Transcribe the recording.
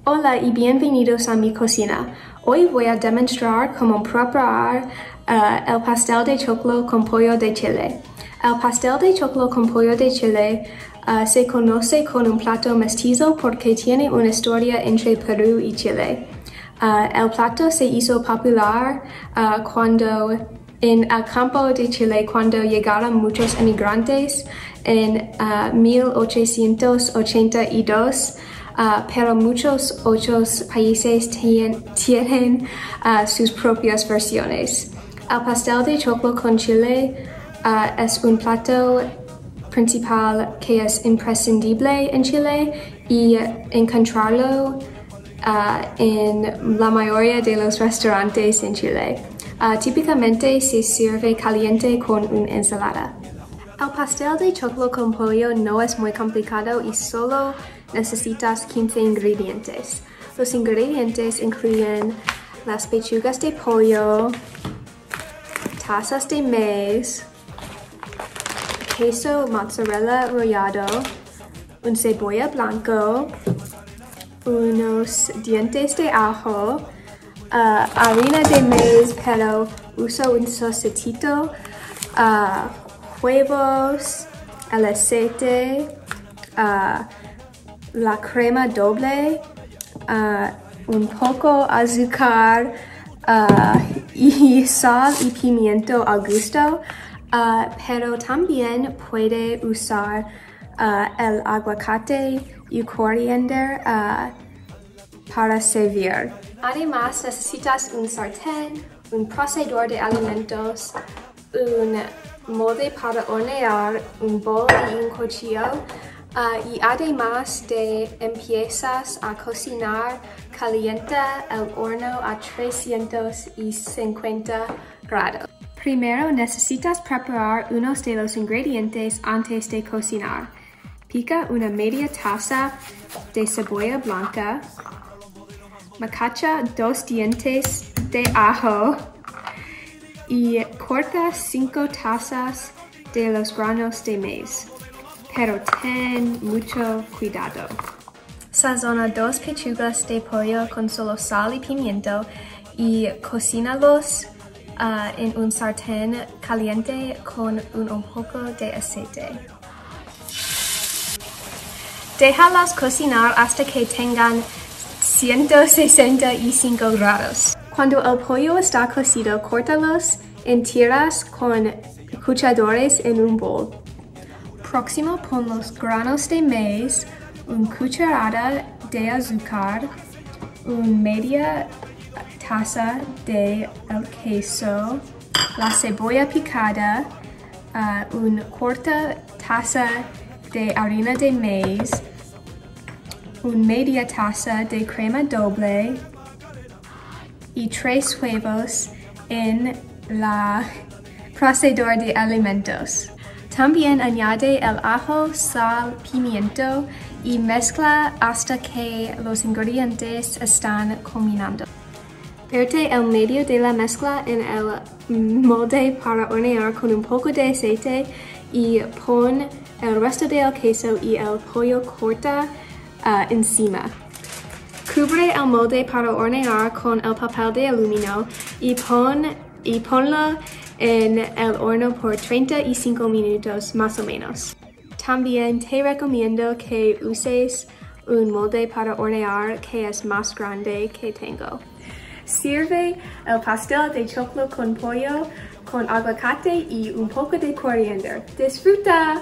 Hola y bienvenidos a mi cocina. Hoy voy a demostrar cómo preparar el pastel de choclo con pollo de Chile. El pastel de choclo con pollo de Chile se conoce como un plato mestizo porque tiene una historia entre Perú y Chile. El plato se hizo popular en el campo de Chile cuando llegaron muchos emigrantes en 1882, pero muchos otros países tienen sus propias versiones. El pastel de choclo con chile es un plato principal que es imprescindible en Chile y encontrarlo en la mayoría de los restaurantes en Chile. Típicamente se sirve caliente con una ensalada. El pastel de choclo con pollo no es muy complicado y solo necesitas 15 ingredientes. Los ingredientes incluyen las pechugas de pollo, tazas de maíz, queso mozzarella rallado, un cebolla blanco, unos dientes de ajo, harina de maíz, pero uso un sofrito, huevos, el aceite, la crema doble, un poco azúcar y sal y pimiento al gusto, pero también puede usar el aguacate y coriander para servir. Además, necesitas un sartén, un procesador de alimentos, un molde para hornear, un bol y un cuchillo. Y además empiezas a cocinar, calienta el horno a 350 grados. Primero necesitas preparar unos de los ingredientes antes de cocinar. Pica una media taza de cebolla blanca, machaca 2 dientes de ajo y corta 5 tazas de los granos de maíz. Pero ten mucho cuidado. Sazona 2 pechugas de pollo con solo sal y pimiento y cocínalos en un sartén caliente con un poco de aceite. Déjalas cocinar hasta que tengan 165 grados. Cuando el pollo está cocido, córtalos en tiras con cuchadores en un bol. Próximo, pon los granos de maíz, una cucharada de azúcar, una media taza de el queso, la cebolla picada, una cuarta taza de harina de maíz, una media taza de crema doble y 3 huevos en la procesador de alimentos. También añade el ajo, sal, pimiento y mezcla hasta que los ingredientes están combinando. Vierte el medio de la mezcla en el molde para hornear con un poco de aceite y pon el resto del queso y el pollo corta encima. Cubre el molde para hornear con el papel de aluminio y ponlo en el horno por 35 minutos más o menos. También te recomiendo que uses un molde para hornear que es más grande que tengo. Sirve el pastel de choclo con pollo con aguacate y un poco de coriander. ¡Disfruta!